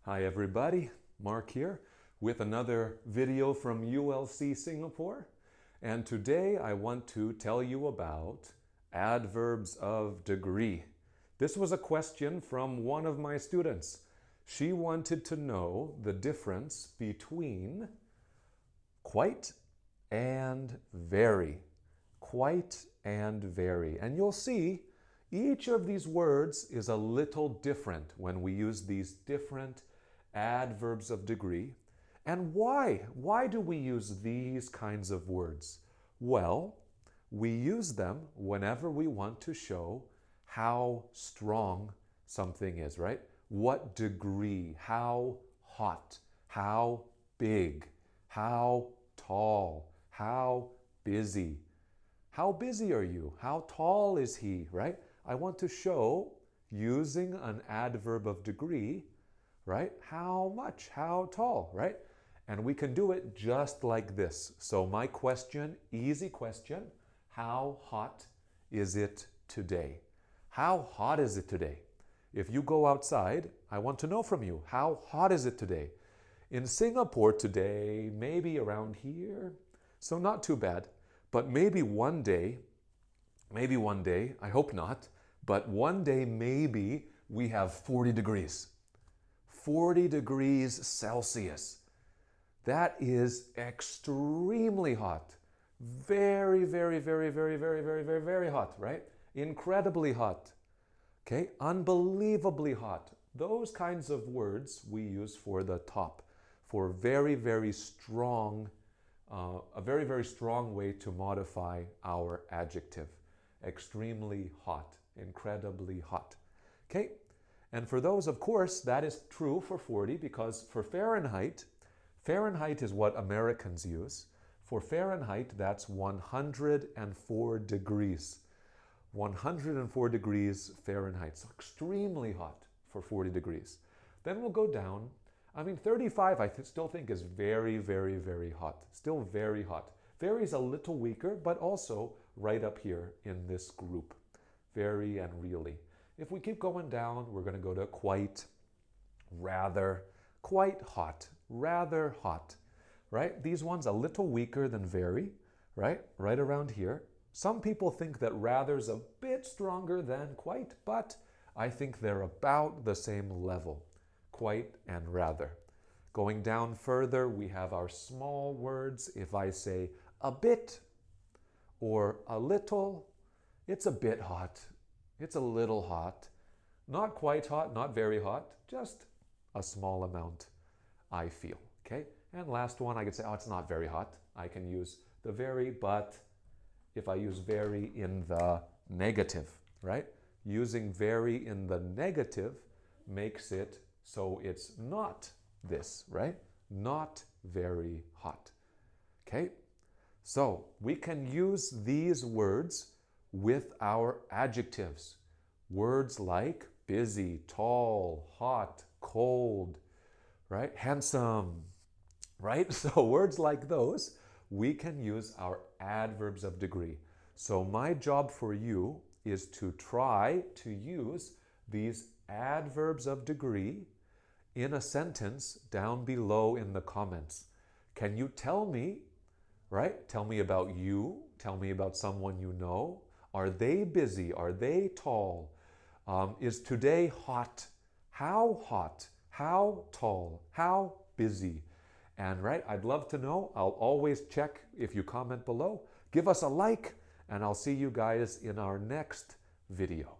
Hi everybody, Mark here with another video from ULC Singapore. And today I want to tell you about adverbs of degree. This was a question from one of my students. She wanted to know the difference between quite and very. Quite and very. And you'll see each of these words is a little different when we use these different adverbs of degree. And why? Why do we use these kinds of words? Well, we use them whenever we want to show how strong something is, right? What degree, how hot, how big, how tall, how busy. How busy are you? How tall is he, right? I want to show, using an adverb of degree, right? How much, how tall, right? And we can do it just like this. So my question, easy question, how hot is it today? How hot is it today? If you go outside, I want to know from you, how hot is it today? In Singapore today, maybe around here, so not too bad, but maybe one day, I hope not, but one day maybe we have 40 degrees. 40 degrees Celsius. That is extremely hot. Very, very, very, very, very, very, very, very hot, right? Incredibly hot. Okay, unbelievably hot. Those kinds of words we use for the top, for very, very strong, a very, very strong way to modify our adjective. Extremely hot, incredibly hot. Okay, and for those, of course, that is true for 40 because for Fahrenheit, Fahrenheit is what Americans use. For Fahrenheit, that's 104 degrees. 104 degrees Fahrenheit, so extremely hot for 40 degrees. Then we'll go down. 35 I still think is very, very, very hot. Still very hot. Very is a little weaker, but also right up here in this group. Very and really. If we keep going down, we're going to go to quite, rather, quite hot, rather hot, right? These ones a little weaker than very, right? Right around here. Some people think that rather's a bit stronger than quite, but I think they're about the same level, quite and rather. Going down further, we have our small words. If I say a bit or a little, it's a bit hot. It's a little hot. Not quite hot, not very hot, just a small amount, I feel, okay? And last one, I could say, oh, it's not very hot. I can use the very, but if I use very in the negative, right? Using very in the negative makes it so it's not this, right? Not very hot, okay? So we can use these words with our adjectives. Words like busy, tall, hot, cold, right? Handsome, right? So words like those, we can use our adverbs of degree. So my job for you is to try to use these adverbs of degree in a sentence down below in the comments. Can you tell me, right? Tell me about you. Tell me about someone you know. Are they busy? Are they tall? Is today hot? How hot? How tall? How busy? And right, I'd love to know. I'll always check if you comment below. Give us a like, and I'll see you guys in our next video.